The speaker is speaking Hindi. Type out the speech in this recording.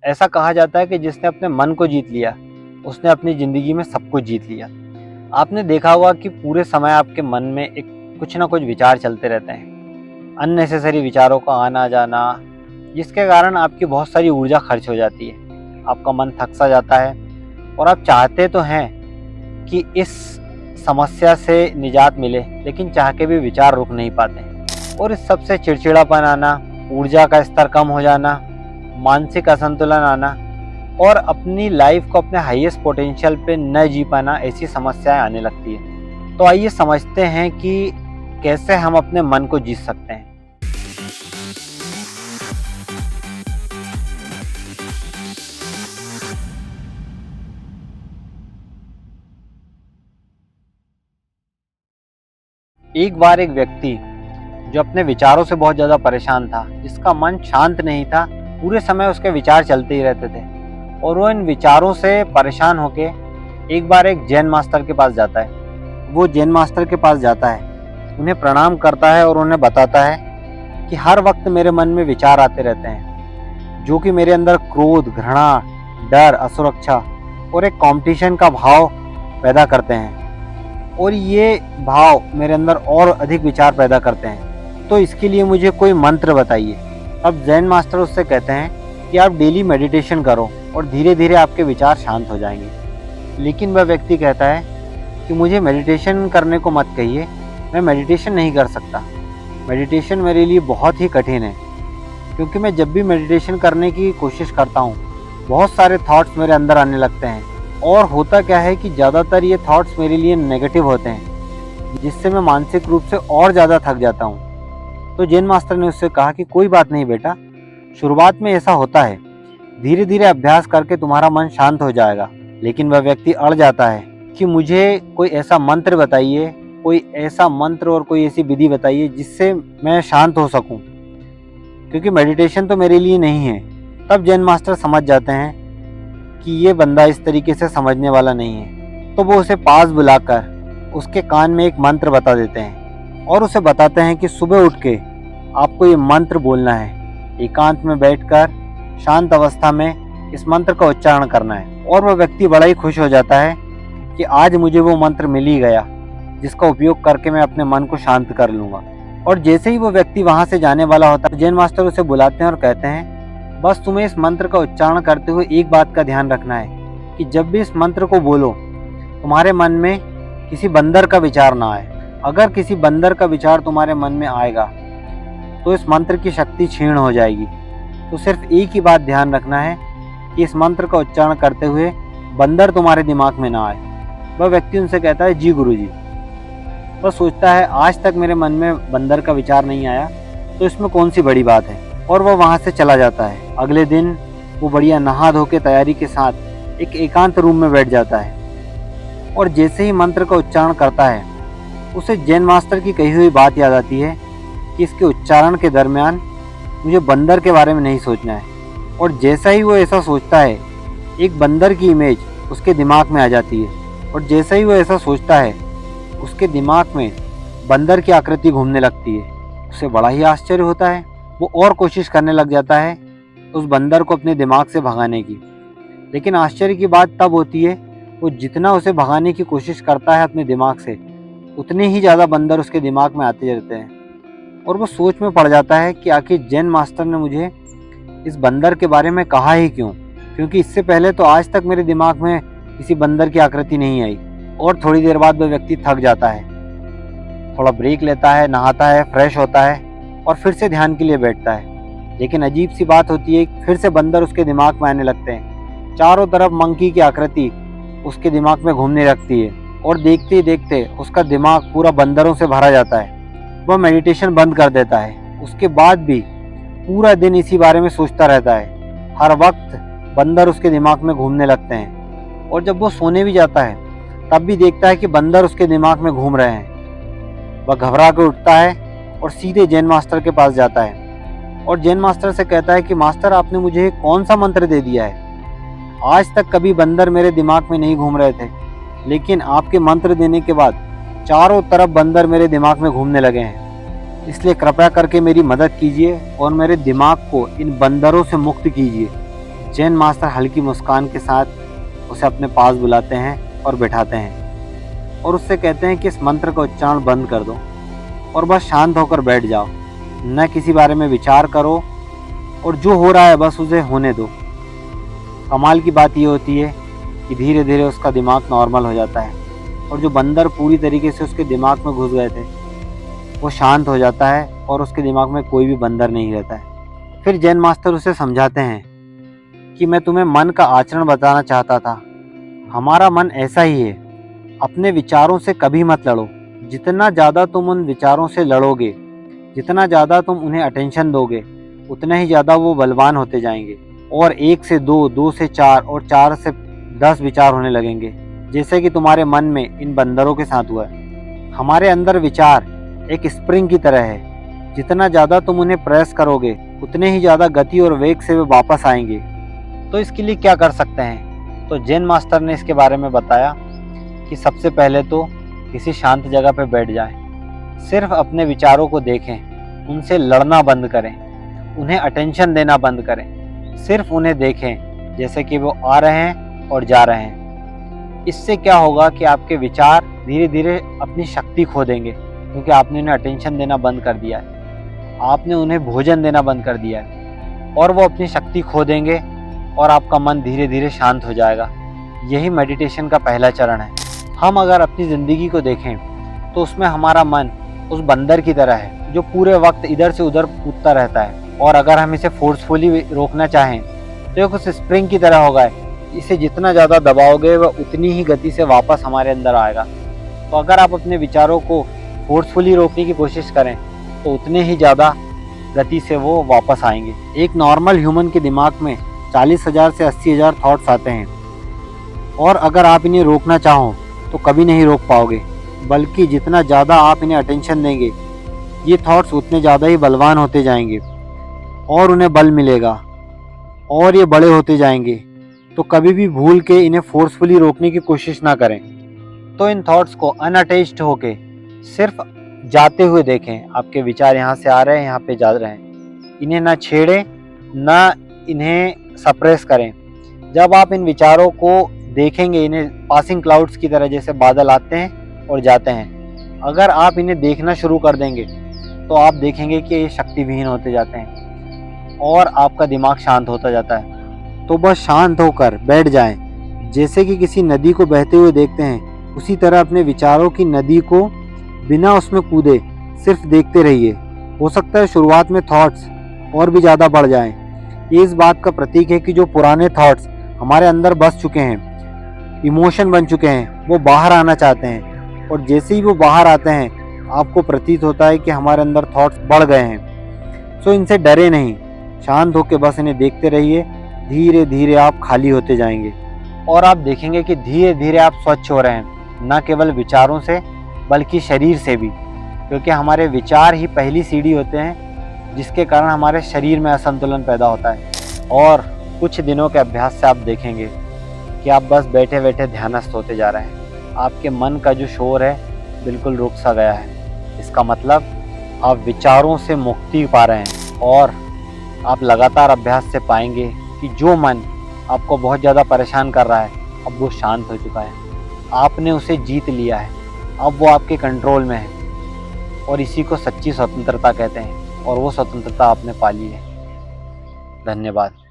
ऐसा कहा जाता है कि जिसने अपने मन को जीत लिया, उसने अपनी ज़िंदगी में सब कुछ जीत लिया। आपने देखा होगा कि पूरे समय आपके मन में एक कुछ ना कुछ विचार चलते रहते हैं, अननेसेसरी विचारों का आना जाना, जिसके कारण आपकी बहुत सारी ऊर्जा खर्च हो जाती है। आपका मन थक सा जाता है और आप चाहते तो हैं कि इस समस्या से निजात मिले, लेकिन चाह के भी विचार रुक नहीं पाते और इस सब से चिड़चिड़ापन आना, ऊर्जा का स्तर कम हो जाना, मानसिक असंतुलन आना और अपनी लाइफ को अपने हाईएस्ट पोटेंशियल पे न जी पाना, ऐसी समस्याएं आने लगती है। तो आइए समझते हैं कि कैसे हम अपने मन को जीत सकते हैं। एक बार एक व्यक्ति जो अपने विचारों से बहुत ज़्यादा परेशान था, जिसका मन शांत नहीं था, पूरे समय उसके विचार चलते ही रहते थे और वो इन विचारों से परेशान होके एक बार एक जैन मास्टर के पास जाता है। वो जैन मास्टर के पास जाता है, उन्हें प्रणाम करता है और उन्हें बताता है कि हर वक्त मेरे मन में विचार आते रहते हैं, जो कि मेरे अंदर क्रोध, घृणा, डर, असुरक्षा और एक कंपटीशन का भाव पैदा करते हैं और ये भाव मेरे अंदर और अधिक विचार पैदा करते हैं। तो इसके लिए मुझे कोई मंत्र बताइए। अब जैन मास्टर उससे कहते हैं कि आप डेली मेडिटेशन करो और धीरे धीरे आपके विचार शांत हो जाएंगे। लेकिन वह व्यक्ति कहता है कि मुझे मेडिटेशन करने को मत कहिए, मैं मेडिटेशन नहीं कर सकता। मेडिटेशन मेरे लिए बहुत ही कठिन है, क्योंकि मैं जब भी मेडिटेशन करने की कोशिश करता हूँ, बहुत सारे थॉट्स मेरे अंदर आने लगते हैं और होता क्या है कि ज़्यादातर ये थॉट्स मेरे लिए नेगेटिव होते हैं, जिससे मैं मानसिक रूप से और ज़्यादा थक जाता हूँ। तो जैन मास्टर ने उससे कहा कि कोई बात नहीं बेटा, शुरुआत में ऐसा होता है, धीरे धीरे अभ्यास करके तुम्हारा मन शांत हो जाएगा। लेकिन वह व्यक्ति अड़ जाता है कि मुझे कोई ऐसा मंत्र बताइए, कोई ऐसा मंत्र और कोई ऐसी विधि बताइए जिससे मैं शांत हो सकूं, क्योंकि मेडिटेशन तो मेरे लिए नहीं है। तब जैन मास्टर समझ जाते हैं कि ये बंदा इस तरीके से समझने वाला नहीं है। तो वो उसे पास बुलाकर उसके कान में एक मंत्र बता देते हैं और उसे बताते हैं कि सुबह उठ के आपको ये मंत्र बोलना है, एकांत में बैठकर शांत अवस्था में इस मंत्र का उच्चारण करना है। और वह व्यक्ति बड़ा ही खुश हो जाता है कि आज मुझे वो मंत्र मिल ही गया, जिसका उपयोग करके मैं अपने मन को शांत कर लूँगा। और जैसे ही वो व्यक्ति वहाँ से जाने वाला होता है, जैन मास्टर उसे बुलाते हैं और कहते हैं बस तुम्हें इस मंत्र का उच्चारण करते हुए एक बात का ध्यान रखना है कि जब भी इस मंत्र को बोलो, तुम्हारे मन में किसी बंदर का विचार ना आए। अगर किसी बंदर का विचार तुम्हारे मन में आएगा तो इस मंत्र की शक्ति क्षीण हो जाएगी। तो सिर्फ एक ही बात ध्यान रखना है कि इस मंत्र का उच्चारण करते हुए बंदर तुम्हारे दिमाग में ना आए। वह व्यक्ति उनसे कहता है जी गुरुजी। वह सोचता है आज तक मेरे मन में बंदर का विचार नहीं आया, तो इसमें कौन सी बड़ी बात है, और वह वहाँ से चला जाता है। अगले दिन वो बढ़िया नहा धो के तैयारी के साथ एक एकांत रूम में बैठ जाता है और जैसे ही मंत्र का उच्चारण करता है, उसे जैन मास्टर की कही हुई बात याद आती है कि इसके उच्चारण के दरमियान मुझे बंदर के बारे में नहीं सोचना है। और जैसा ही वो ऐसा सोचता है, एक बंदर की इमेज उसके दिमाग में आ जाती है और जैसा ही वो ऐसा सोचता है, उसके दिमाग में बंदर की आकृति घूमने लगती है। उसे बड़ा ही आश्चर्य होता है। वो और कोशिश करने लग जाता है उस बंदर को अपने दिमाग से भगाने की। लेकिन आश्चर्य की बात तब होती है, वो जितना उसे भगाने की कोशिश करता है अपने दिमाग से, उतने ही ज़्यादा बंदर उसके दिमाग में आते रहते हैं। और वो सोच में पड़ जाता है कि आखिर जैन मास्टर ने मुझे इस बंदर के बारे में कहा ही क्यों, क्योंकि इससे पहले तो आज तक मेरे दिमाग में किसी बंदर की आकृति नहीं आई। और थोड़ी देर बाद वह व्यक्ति थक जाता है, थोड़ा ब्रेक लेता है, नहाता है, फ्रेश होता है और फिर से ध्यान के लिए बैठता है। लेकिन अजीब सी बात होती है, फिर से बंदर उसके दिमाग में आने लगते हैं। चारों तरफ मंकी की आकृति उसके दिमाग में घूमने लगती है और देखते ही देखते उसका दिमाग पूरा बंदरों से भरा जाता है। वह मेडिटेशन बंद कर देता है। उसके बाद भी पूरा दिन इसी बारे में सोचता रहता है। हर वक्त बंदर उसके दिमाग में घूमने लगते हैं और जब वो सोने भी जाता है तब भी देखता है कि बंदर उसके दिमाग में घूम रहे हैं। वह घबरा कर उठता है और सीधे जैन मास्टर के पास जाता है और जैन मास्टर से कहता है कि मास्टर, आपने मुझे कौन सा मंत्र दे दिया है? आज तक कभी बंदर मेरे दिमाग में नहीं घूम रहे थे, लेकिन आपके मंत्र देने के बाद चारों तरफ बंदर मेरे दिमाग में घूमने लगे हैं। इसलिए कृपया करके मेरी मदद कीजिए और मेरे दिमाग को इन बंदरों से मुक्त कीजिए। जैन मास्टर हल्की मुस्कान के साथ उसे अपने पास बुलाते हैं और बिठाते हैं और उससे कहते हैं कि इस मंत्र का उच्चारण बंद कर दो और बस शांत होकर बैठ जाओ, न किसी बारे में विचार करो और जो हो रहा है बस उसे होने दो। कमाल की बात ये होती है कि धीरे धीरे उसका दिमाग नॉर्मल हो जाता है और जो बंदर पूरी तरीके से उसके दिमाग में घुस गए थे वो शांत हो जाता है और उसके दिमाग में कोई भी बंदर नहीं रहता है। फिर जैन मास्टर उसे समझाते हैं कि मैं तुम्हें मन का आचरण बताना चाहता था। हमारा मन ऐसा ही है, अपने विचारों से कभी मत लड़ो। जितना ज़्यादा तुम उन विचारों से लड़ोगे, जितना ज़्यादा तुम उन्हें अटेंशन दोगे, उतना ही ज़्यादा वो बलवान होते जाएंगे और 1 से 2, 2 से 4 और 4 से 10 विचार होने लगेंगे, जैसे कि तुम्हारे मन में इन बंदरों के साथ हुआ है। हमारे अंदर विचार एक स्प्रिंग की तरह है, जितना ज़्यादा तुम उन्हें प्रेस करोगे उतने ही ज़्यादा गति और वेग से वे वापस आएंगे। तो इसके लिए क्या कर सकते हैं? तो जैन मास्टर ने इसके बारे में बताया कि सबसे पहले तो किसी शांत जगह पर बैठ जाएं, सिर्फ अपने विचारों को देखें, उनसे लड़ना बंद करें, उन्हें अटेंशन देना बंद करें, सिर्फ उन्हें देखें जैसे कि वो आ रहे हैं और जा रहे हैं। इससे क्या होगा कि आपके विचार धीरे धीरे अपनी शक्ति खो देंगे, क्योंकि आपने उन्हें अटेंशन देना बंद कर दिया है, आपने उन्हें भोजन देना बंद कर दिया है और वो अपनी शक्ति खो देंगे और आपका मन धीरे धीरे शांत हो जाएगा। यही मेडिटेशन का पहला चरण है। हम अगर अपनी ज़िंदगी को देखें तो उसमें हमारा मन उस बंदर की तरह है जो पूरे वक्त इधर से उधर कूदता रहता है, और अगर हम इसे फोर्सफुली रोकना चाहें तो ये कुछ स्प्रिंग की तरह होगा। इसे जितना ज़्यादा दबाओगे वह उतनी ही गति से वापस हमारे अंदर आएगा। तो अगर आप अपने विचारों को फोर्सफुली रोकने की कोशिश करें तो उतने ही ज़्यादा गति से वो वापस आएंगे। एक नॉर्मल ह्यूमन के दिमाग में 40,000 से 80,000 थॉट्स आते हैं, और अगर आप इन्हें रोकना चाहो तो कभी नहीं रोक पाओगे, बल्कि जितना ज़्यादा आप इन्हें अटेंशन देंगे ये थॉट्स उतने ज़्यादा ही बलवान होते जाएंगे और उन्हें बल मिलेगा और ये बड़े होते जाएंगे। तो कभी भी भूल के इन्हें फोर्सफुली रोकने की कोशिश ना करें। तो इन थॉट्स को अनअटैच्ड होके सिर्फ जाते हुए देखें। आपके विचार यहाँ से आ रहे हैं, यहाँ पे जा रहे हैं, इन्हें ना छेड़ें, ना इन्हें सप्रेस करें। जब आप इन विचारों को देखेंगे, इन्हें पासिंग क्लाउड्स की तरह, जैसे बादल आते हैं और जाते हैं, अगर आप इन्हें देखना शुरू कर देंगे तो आप देखेंगे कि ये शक्तिविहीन होते जाते हैं और आपका दिमाग शांत होता जाता है। तो बस शांत होकर बैठ जाएं, जैसे कि किसी नदी को बहते हुए देखते हैं, उसी तरह अपने विचारों की नदी को बिना उसमें कूदे सिर्फ देखते रहिए। हो सकता है शुरुआत में थॉट्स और भी ज़्यादा बढ़ जाएं। ये इस बात का प्रतीक है कि जो पुराने थॉट्स हमारे अंदर बस चुके हैं, इमोशन बन चुके हैं, वो बाहर आना चाहते हैं, और जैसे ही वो बाहर आते हैं आपको प्रतीत होता है कि हमारे अंदर थॉट्स बढ़ गए हैं। सो इनसे डरे नहीं, शांत होकर बस इन्हें देखते रहिए। धीरे धीरे आप खाली होते जाएंगे और आप देखेंगे कि धीरे धीरे आप स्वच्छ हो रहे हैं, न केवल विचारों से बल्कि शरीर से भी, क्योंकि हमारे विचार ही पहली सीढ़ी होते हैं जिसके कारण हमारे शरीर में असंतुलन पैदा होता है। और कुछ दिनों के अभ्यास से आप देखेंगे कि आप बस बैठे बैठे ध्यानस्थ होते जा रहे हैं। आपके मन का जो शोर है बिल्कुल रुक सा गया है। इसका मतलब आप विचारों से मुक्ति पा रहे हैं, और आप लगातार अभ्यास से पाएंगे कि जो मन आपको बहुत ज़्यादा परेशान कर रहा है अब वो शांत हो चुका है, आपने उसे जीत लिया है, अब वो आपके कंट्रोल में है। और इसी को सच्ची स्वतंत्रता कहते हैं, और वो स्वतंत्रता आपने पा ली है। धन्यवाद।